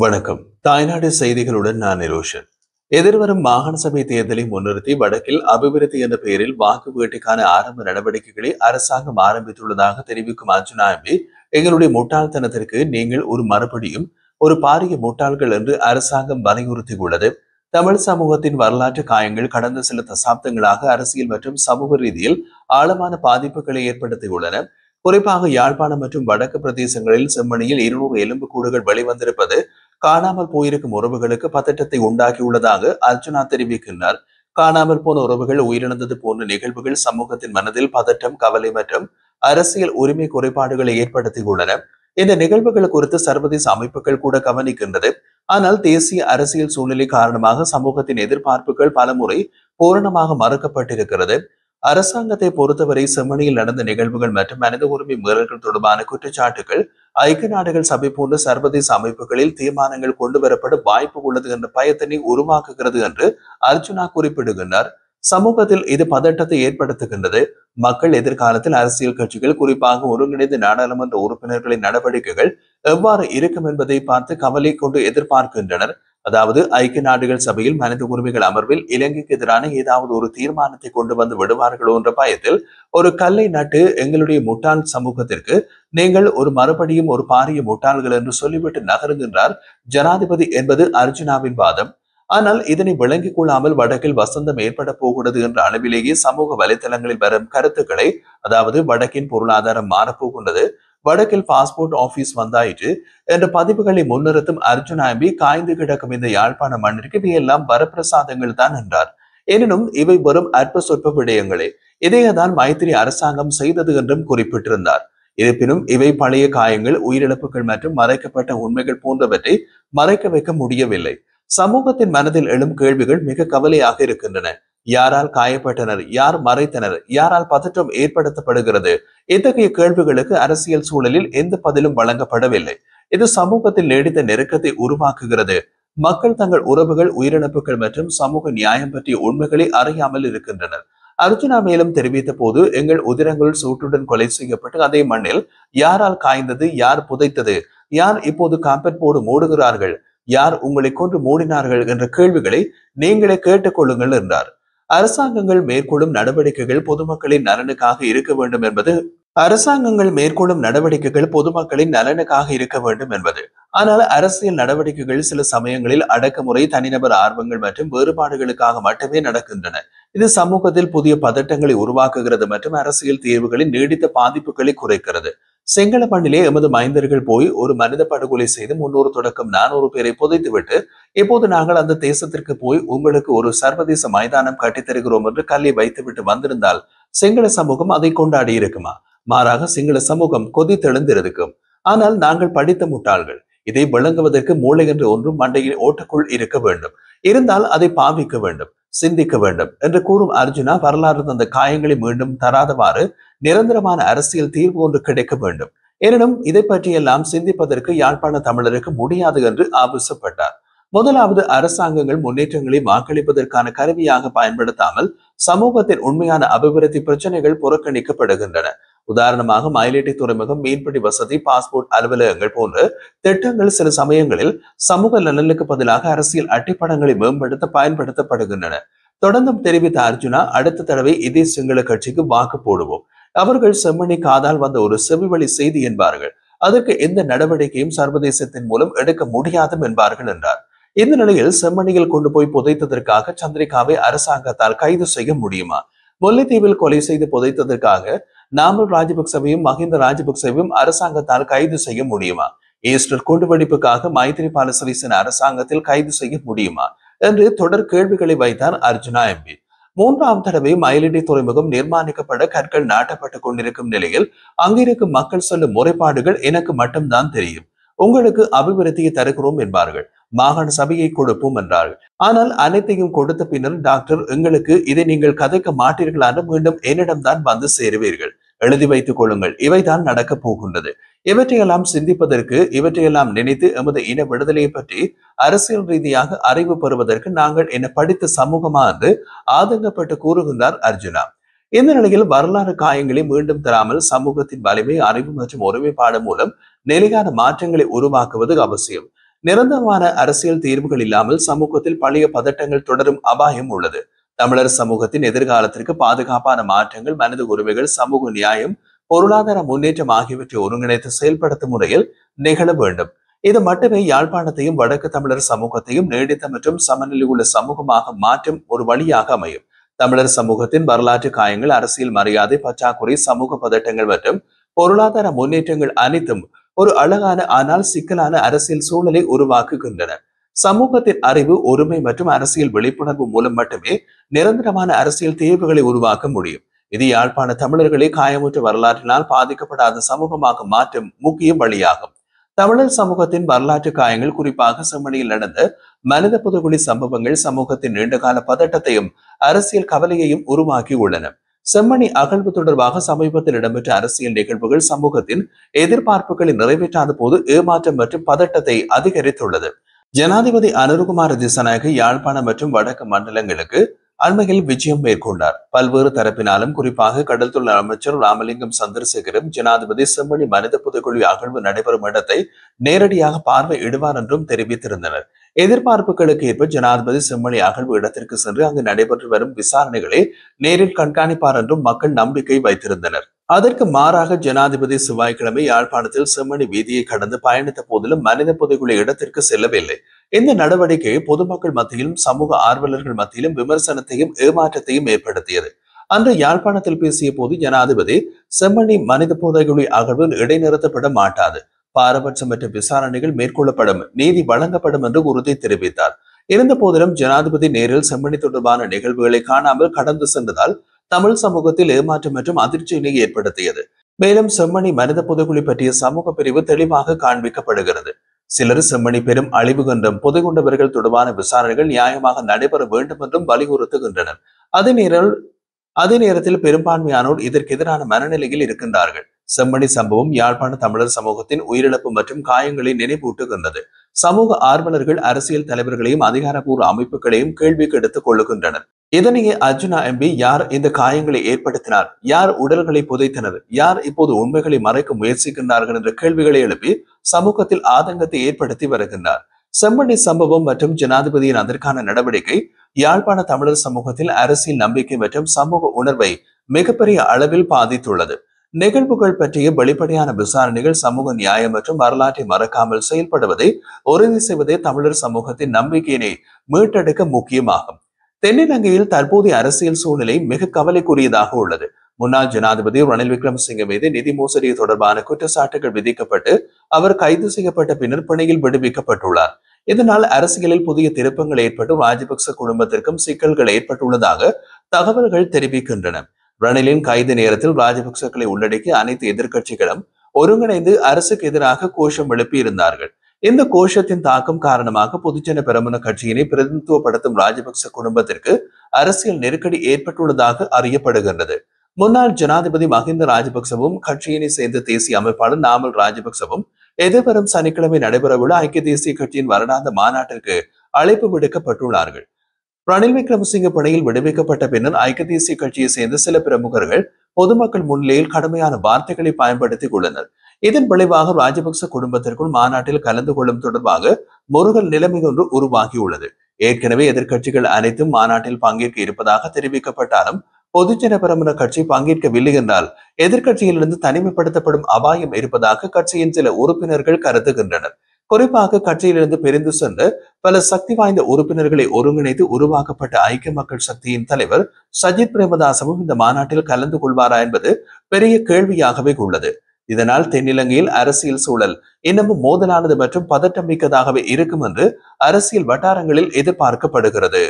வணக்கம். தாய்நாடு செய்திகளுடன் நான் நிரோஷன். எதிர்வரும் மாகாண சபை தேர்தலை முன்னிறுத்தி வடக்கில் அபிவிருத்தி என்ற பெயரில் வாக்கு வேட்டைக்கான ஆரம்ப நடவடிக்கைகளை அரசாங்கம் ஆரம்பித்துள்ளதாக தெரிவிக்கும் அர்ஜுனா எம்பி, எங்களுடைய முட்டாள்தனத்திற்கு நீங்கள் ஒரு மறுபடியும் ஒரு பாரிய முட்டாள்கள் என்று அரசாங்கம் வலியுறுத்தியுள்ளது. தமிழ் சமூகத்தின் வரலாற்று காயங்கள் கடந்த சில தசாப்தங்களாக அரசியல் மற்றும் சமூக ரீதியில் ஆழமான பாதிப்புகளை ஏற்படுத்தியுள்ளன. குறிப்பாக யாழ்ப்பாணம் மற்றும் வடக்கு பிரதேசங்களில் செம்மணியில் 200 எலும்புக்கூடுகள் வெளிவந்திருப்பது காணாமல் போயிருக்கும் உறவுகளுக்கு பதட்டத்தை உண்டாக்கியுள்ளதாக அர்ஜுனா தெரிவிக்கின்றார். காணாமல் போன உறவுகள் உயிரிழந்தது போன்ற நிகழ்வுகள் சமூகத்தின் மனதில் பதட்டம், கவலை மற்றும் அரசியல் உரிமை குறைபாடுகளை ஏற்படுத்தியுள்ளன. இந்த நிகழ்வுகள் குறித்து சர்வதேச அமைப்புகள் கூட கவனிக்கின்றது. ஆனால் தேசிய அரசியல் சூழ்நிலை காரணமாக சமூகத்தின் எதிர்பார்ப்புகள் பலமுறை பூரணமாக மறுக்கப்பட்டிருக்கிறது. அரசாங்கத்தை பொறுத்தவரை செம்மணியில் நடந்த நிகழ்வுகள் மற்றும் மனித உரிமை மீறல்கள் தொடர்பான குற்றச்சாட்டுகள் ஐக்கிய நாடுகள் சபை போன்ற சர்வதேச அமைப்புகளில் தீர்மானங்கள் கொண்டுவரப்பட வாய்ப்பு உள்ளது என்ற பயத்தினை உருவாக்குகிறது என்று அர்ஜுனா குறிப்பிடுகின்றார். சமூகத்தில் இது பதட்டத்தை ஏற்படுத்துகின்றது. மக்கள் எதிர்காலத்தில் அரசியல் கட்சிகள், குறிப்பாக ஒருங்கிணைந்த நாடாளுமன்ற உறுப்பினர்களின் நடவடிக்கைகள் எவ்வாறு இருக்கும் என்பதை பார்த்து கவலை கொண்டு எதிர்பார்க்கின்றனர். அதாவது ஐக்கிய நாடுகள் சபையில் மனித உரிமைகள் அமர்வில் இலங்கைக்கு எதிரான ஏதாவது ஒரு தீர்மானத்தை கொண்டு வந்து விடுவார்களோ என்ற பயத்தில் ஒரு கல்லை நட்டு எங்களுடைய முட்டாள் சமூகத்திற்கு நீங்கள் ஒரு மறுபடியும் ஒரு பாரிய முட்டாள்கள் என்று சொல்லிவிட்டு நகருகின்றார் ஜனாதிபதி என்பது அர்ஜுனாவின் வாதம். ஆனால் இதனை விளங்கிக் கொள்ளாமல் வடக்கில் வசந்தம் ஏற்பட போகிறது என்ற அளவிலேயே சமூக வலைதளங்களில் வரும் கருத்துக்களை, அதாவது வடக்கின் பொருளாதாரம் மாறப்போகின்றது, வடக்கில் பாஸ்போர்ட் ஆபீஸ் வந்தாயிற்று என்ற பதிவுகளை முன்னிறுத்தும் அர்ஜுனா எம்பி, காய்ந்து கிடக்கும் இந்த யாழ்ப்பாண மண்ணிற்கு இவையெல்லாம் வரப்பிரசாதங்கள் தான் என்றார். எனினும் இவை வெறும் அற்ப சொற்ப விடயங்களே. இதையேதான் மைத்திரி அரசாங்கம் செய்தது என்றும் குறிப்பிட்டிருந்தார். இருப்பினும் இவை பழைய காயங்கள், உயிரிழப்புகள் மற்றும் மறைக்கப்பட்ட உண்மைகள் போன்றவற்றை மறைக்க வைக்க முடியவில்லை. சமூகத்தின் மனதில் எழும் கேள்விகள் மிக கவலையாக இருக்கின்றன. யாரால் காயப்பட்டனர்? யார் மறைத்தனர்? யாரால் பதற்றம் ஏற்படுத்தப்படுகிறது? இத்தகைய கேள்விகளுக்கு அரசியல் சூழலில் எந்த பதிலும் வழங்கப்படவில்லை. இது சமூகத்தில் நீடித்த நெருக்கத்தை உருவாக்குகிறது. மக்கள் தங்கள் உறவுகள், உயிரிழப்புகள் மற்றும் சமூக நியாயம் பற்றிய உண்மைகளை அறியாமல் இருக்கின்றனர். அர்ஜுனா மேலும் தெரிவித்த போது, எங்கள் உதிரங்கள் சூட்டுடன் கொலை செய்யப்பட்டு அதே மண்ணில் யாரால் காய்ந்தது? யார் புதைத்தது? யார் இப்போது காம்பெட் போடு மூடுகிறார்கள்? யார் உங்களை கொன்று மூடினார்கள் என்ற கேள்விகளை நீங்களே கேட்டுக்கொள்ளுங்கள் என்றார். அரசாங்கங்கள் மேற்கொள்ளும் நடவடிக்கைகள் பொதுமக்களின் நலனுக்காக இருக்க வேண்டும் என்பது ஆனால் அரசியல் நடவடிக்கைகள் சில சமயங்களில் அடக்குமுறை, தனிநபர் ஆர்வங்கள் மற்றும் வேறுபாடுகளுக்காக மட்டுமே நடக்கின்றன. இது சமூகத்தில் புதிய பதட்டங்களை உருவாக்குகிறது மற்றும் அரசியல் தீர்வுகளின் நீடித்த பாதிப்புகளை குறைக்கிறது. சிங்கள மண்ணிலே எமது மைந்தர்கள் போய் ஒரு மனித படுகொலை செய்து 300 தொடக்கம் 400 பேரை புதைத்துவிட்டு இப்போது நாங்கள் அந்த தேசத்திற்கு போய் உங்களுக்கு ஒரு சர்வதேச மைதானம் கட்டித்தருகிறோம் என்று கல்லை வைத்துவிட்டு வந்திருந்தால் சிங்கள சமூகம் அதை கொண்டாடி இருக்குமா? மாறாக சிங்கள சமூகம் கொதித்தெழுந்திருக்கும். ஆனால் நாங்கள் படித்த முட்டாள்கள். இதை விளங்குவதற்கு மூளை என்று ஒன்றும் மண்டையில் ஓட்டுக்குள் இருக்க வேண்டும். இருந்தால் அதை பாவிக்க வேண்டும், சிந்திக்க வேண்டும் என்று கூறும் அர்ஜுனா, வரலாறு தந்த காயங்களை மீண்டும் தராதவாறு நிரந்தரமான அரசியல் தீர்வு ஒன்று கிடைக்க வேண்டும். எனினும் இதை பற்றியெல்லாம் சிந்திப்பதற்கு யாழ்ப்பாண தமிழருக்கு முடியாது என்று ஆவேசப்பட்டார். முதலாவது, அரசாங்கங்கள் முன்னேற்றங்களை வாக்களிப்பதற்கான கருவியாக பயன்படுத்தாமல் சமூகத்தின் உண்மையான அபிவிருத்தி பிரச்சனைகள் புறக்கணிக்கப்படுகின்றன. உதாரணமாக மயிலேட்டி துறைமுகம், மீன்பிடி வசதி, பாஸ்போர்ட் அலுவலகங்கள் போன்ற திட்டங்கள் சில சமயங்களில் சமூக நலனுக்கு பதிலாக அரசியல் அட்டிப்படங்களை மேம்படுத்த பயன்படுத்தப்படுகின்றன. தொடர்ந்தும் தெரிவித்த அர்ஜுனா, அடுத்த தடவை இதே சிங்கள கட்சிக்கு வாக்கு போடுவோம். அவர்கள் செம்மணி காதால் வந்த ஒரு செவிவழி செய்தி என்பார்கள். அதற்கு எந்த நடவடிக்கையும் சர்வதேசத்தின் மூலம் எடுக்க முடியாதும் என்பார்கள் என்றார். இந்த நிலையில் செம்மணியில் கொண்டு போய் புதைத்ததற்காக சந்திரிகாவை அரசாங்கத்தால் கைது செய்ய முடியுமா? முல்லைத்தீவில் கொலை செய்து புதைத்ததற்காக நாமல் ராஜபக்சவையும் மஹிந்த ராஜபக்சவையும் அரசாங்கத்தால் கைது செய்ய முடியுமா? ஈஸ்டர் குண்டுவெடிப்புக்காக மைத்திரிபால சிறிசேன அரசாங்கத்தில் கைது செய்ய முடியுமா என்று தொடர் கேள்விகளை வைத்தார் அர்ஜுனா எம்பி. 3ஆம் தடவை மயிலிட்டி துறைமுகம் நிர்மாணிக்கப்பட கற்கள் நாட்டப்பட்டுக் கொண்டிருக்கும் நிலையில் அங்கிருக்கும் மக்கள் சொல்லும் முறைப்பாடுகள் எனக்கு மட்டும்தான் தெரியும். உங்களுக்கு அபிவிருத்தியை தருகிறோம் என்பார்கள். மாகாண சபையை கொடுப்போம் என்றார்கள். ஆனால் அனைத்தையும் கொடுத்த பின்னர், டாக்டர், எங்களுக்கு இதை நீங்கள் கதைக்க மாட்டீர்களான மீண்டும் என்னிடம்தான் வந்து சேருவீர்கள். எழுதி வைத்துக் கொள்ளுங்கள். இவைதான் நடக்கப் போகின்றது. இவற்றையெல்லாம் சிந்திப்பதற்கு, இவற்றையெல்லாம் நினைத்து எமது இன விடுதலையை பற்றி அரசியல் ரீதியாக அறிவு பெறுவதற்கு நாங்கள் என்ன படித்த சமூகமா என்று ஆதங்கப்பட்டு கூறுகின்றார் அர்ஜுனா. இந்த நிலையில் வரலாறு காயங்களை மீண்டும் தராமல் சமூகத்தின் வலிமை, அறிவு மற்றும் ஒருமைப்பாடு மூலம் நிலையான மாற்றங்களை உருவாக்குவது அவசியம். நிரந்தரமான அரசியல் தீர்வுகள் இல்லாமல் சமூகத்தில் பழைய பதட்டங்கள் தொடரும் அபாயம் உள்ளது. தமிழர் சமூகத்தின் எதிர்காலத்திற்கு பாதுகாப்பான மாற்றங்கள், மனித உரிமைகள், சமூக நியாயம், பொருளாதார முன்னேற்றம் ஆகியவற்றை ஒருங்கிணைத்து செயல்படுத்தும் முறையில் நிகழ வேண்டும். இது மட்டுமே யாழ்ப்பாணத்தையும் வடக்கு தமிழர் சமூகத்தையும் நீடித்த மற்றும் சமநிலை உள்ள சமூகமாக மாற்றும் ஒரு வழியாக அமையும். தமிழர் சமூகத்தின் வரலாற்று காயங்கள், அரசியல் மரியாதை பற்றாக்குறை, சமூக பதட்டங்கள் மற்றும் பொருளாதார முன்னேற்றங்கள் அனைத்தும் ஒரு அழகான ஆனால் சிக்கலான அரசியல் சூழலை உருவாக்குகின்றன. சமூகத்தின் அறிவு, ஒருமை மற்றும் அரசியல் விழிப்புணர்வு மூலம் மட்டுமே நிரந்தரமான அரசியல் தீர்வுகளை உருவாக்க முடியும். இது யாழ்ப்பாண தமிழர்களை காயமுற்ற வரலாற்றினால் பாதிக்கப்படாத சமூகமாக மாற்றும் முக்கிய வழியாகும். தமிழர் சமூகத்தின் வரலாற்று காயங்கள், குறிப்பாக செம்மணியில் நடந்த மனித புதுகுழி சம்பவங்கள் சமூகத்தின் நீண்டகால பதட்டத்தையும் அரசியல் கவலையையும் உருவாக்கி உள்ளன. செம்மணி அகழ்வு தொடர்பாக சமீபத்தில் இடம்பெற்ற அரசியல் நிகழ்வுகள் சமூகத்தின் எதிர்பார்ப்புகளை நிறைவேற்றாத போது ஏமாற்றம் மற்றும் பதட்டத்தை அதிகரித்துள்ளது. ஜனாதிபதி அனுரகுமார திசாநாயக்க யாழ்ப்பாணம் மற்றும் வடக்கு மண்டலங்களுக்கு அண்மையில் விஜயம் மேற்கொண்டார். பல்வேறு தரப்பினாலும், குறிப்பாக கடல்தொழில் அமைச்சர் ராமலிங்கம் சந்திரசேகரும் ஜனாதிபதி செம்மணி மனித புதைகுழி அகழ்வு நடைபெறும் இடத்தை நேரடியாக பார்வையிடுவார் என்றும் தெரிவித்திருந்தனர். எதிர்பார்ப்புகளுக்கு ஏற்ப ஜனாதிபதி செம்மணி அகழ்வு இடத்திற்கு சென்று அங்கு நடைபெற்று வரும் விசாரணைகளை நேரில் கண்காணிப்பார் என்றும் மக்கள் நம்பிக்கை வைத்திருந்தனர். அதற்கு மாறாக ஜனாதிபதி செவ்வாய்க்கிழமை யாழ்ப்பாணத்தில் செம்மணி வீதியை கடந்து பயணித்த போதிலும் மனித புதைகுழி இடத்திற்கு செல்லவில்லை. இந்த நடவடிக்கை பொதுமக்கள் மத்தியிலும் சமூக ஆர்வலர்கள் மத்தியிலும் விமர்சனத்தையும் ஏமாற்றத்தையும் ஏற்படுத்தியது. அன்று யாழ்ப்பாணத்தில் பேசிய போது ஜனாதிபதி செம்மணி மனித புதைகுழி அகழ்வு இடைநிறுத்தப்பட மாட்டாது, பாரபட்சமற்ற விசாரணைகள் மேற்கொள்ளப்படும், நீதி வழங்கப்படும் என்று உறுதி தெரிவித்தார். இருந்த போதிலும் ஜனாதிபதி நேரில் செம்மணி தொடர்பான நிகழ்வுகளை காணாமல் கடந்து சென்றதால் தமிழ் சமூகத்தில் ஏமாற்றம் மற்றும் அதிர்ச்சியினை ஏற்படுத்தியது. மேலும் செம்மணி மனித புதைகுழி பற்றிய சமூக பிரிவு தெளிவாக காண்பிக்கப்படுகிறது. சிலர் செம்மணி பெரும் அழிவு என்றும் புதைகுண்டவர்கள் தொடர்பான விசாரணைகள் நியாயமாக நடைபெற வேண்டும் என்றும் வலியுறுத்துகின்றனர். அதே நேரத்தில் பெரும்பான்மையானோர் இதற்கு எதிரான மனநிலையில் இருக்கின்றார்கள். செம்மணி சம்பவம் யாழ்ப்பாண தமிழர் சமூகத்தின் உயிரிழப்பு மற்றும் காயங்களை நினைவூட்டுகின்றது. சமூக ஆர்வலர்கள் அரசியல் தலைவர்களையும் அதிகாரப்பூர்வ அமைப்புகளையும் கேள்விக்கு எடுத்துக் கொள்ளுகின்றனர். இதனையே அர்ஜுனா எம்பி யார் இந்த காயங்களை ஏற்படுத்தினார், யார் உடல்களை புதைத்தனர், யார் இப்போது உண்மைகளை மறைக்க முயற்சிக்கின்றார்கள் என்ற கேள்விகளை எழுப்பி சமூகத்தில் ஆதங்கத்தை ஏற்படுத்தி வருகின்றார். செம்மணி சம்பவம் மற்றும் ஜனாதிபதியின் அதற்கான நடவடிக்கை யாழ்ப்பாண தமிழர் சமூகத்தில் அரசியல் நம்பிக்கை மற்றும் சமூக உணர்வை மிகப்பெரிய அளவில் பாதித்துள்ளது. நிகழ்வுகள் பற்றிய வெளிப்படையான விசாரணைகள், சமூக நியாயம் மற்றும் வரலாற்றை மறக்காமல் செயல்படுவதை உறுதி செய்வதே தமிழர் சமூகத்தின் நம்பிக்கையினை மீட்டெடுக்க முக்கியமாகும். தென்னிலங்கையில் தற்போதைய அரசியல் சூழ்நிலை மிக கவலைக்குரியதாக உள்ளது. முன்னாள் ஜனாதிபதி ரணில் விக்ரமசிங்க மீது நிதி மோசடி தொடர்பான குற்றச்சாட்டுகள் விதிக்கப்பட்டு அவர் கைது செய்யப்பட்ட பின்னர் பிணையில் விடுவிக்கப்பட்டுள்ளார். இதனால் அரசியலில் புதிய திருப்பங்கள் ஏற்பட்டு ராஜபக்ச குடும்பத்திற்கும் சிக்கல்கள் ஏற்பட்டுள்ளதாக தகவல்கள் தெரிவிக்கின்றன. ரணிலின் கைது நேரத்தில் ராஜபக்சக்களை உள்ளடக்கி அனைத்து எதிர்க்கட்சிகளும் ஒருங்கிணைந்து அரசுக்கு எதிராக கோஷம் எழுப்பியிருந்தார்கள். இந்த கோஷத்தின் தாக்கம் காரணமாக பொதுஜன பெரமுன கட்சியினை பிரதிநிதித்துவப்படுத்தும் ராஜபக்ச குடும்பத்திற்கு அரசியல் நெருக்கடி ஏற்பட்டுள்ளதாக அறியப்படுகின்றது. முன்னாள் ஜனாதிபதி மஹிந்த ராஜபக்சவும் கட்சியினை சேர்ந்த தேசிய அமைப்பாளர் நாமல் ராஜபக்சவும் எதிர்வரும் சனிக்கிழமை நடைபெறவுள்ள ஐக்கிய தேசிய கட்சியின் வருடாந்த மாநாட்டிற்கு அழைப்பு விடுக்கப்பட்டுள்ளார்கள். ரணில் விக்ரமசிங்க பிணையில் விடுவிக்கப்பட்ட பின்னர் ஐக்கிய தேசிய கட்சியை சேர்ந்த சில பிரமுகர்கள் பொதுமக்கள் முன்னிலையில் கடுமையான வார்த்தைகளை பயன்படுத்திக் உள்ளனர். இதன் விளைவாக ராஜபக்ச குடும்பத்திற்குள் மாநாட்டில் கலந்து கொள்ளும் தொடர்பாக முருகல் நிலைமை ஒன்று உருவாகியுள்ளது. ஏற்கனவே எதிர்க்கட்சிகள் அனைத்தும் மாநாட்டில் பங்கேற்க இருப்பதாக தெரிவிக்கப்பட்டாலும் பொதுஜன பெரமுன கட்சி பங்கேற்கவில்லை என்றால் எதிர்க்கட்சியிலிருந்து தனிமைப்படுத்தப்படும் அபாயம் இருப்பதாக கட்சியின் சில உறுப்பினர்கள் கருதுகின்றனர். குறிப்பாக கட்சியிலிருந்து பிரிந்து சென்ற பல சக்தி வாய்ந்த உறுப்பினர்களை ஒருங்கிணைத்து உருவாக்கப்பட்ட ஐக்கிய மக்கள் சக்தியின் தலைவர் சஜித் பிரேமதாசவும் இந்த மாநாட்டில் கலந்து கொள்வாரா என்பது பெரிய கேள்வியாகவே உள்ளது. இதனால் தென்னிலங்கையில் அரசியல் சூழல் இன்னமும் மோதலானது மற்றும் பதட்டம் மிக்கதாகவே இருக்கும் என்று அரசியல் வட்டாரங்களில் எதிர்பார்க்கப்படுகிறது.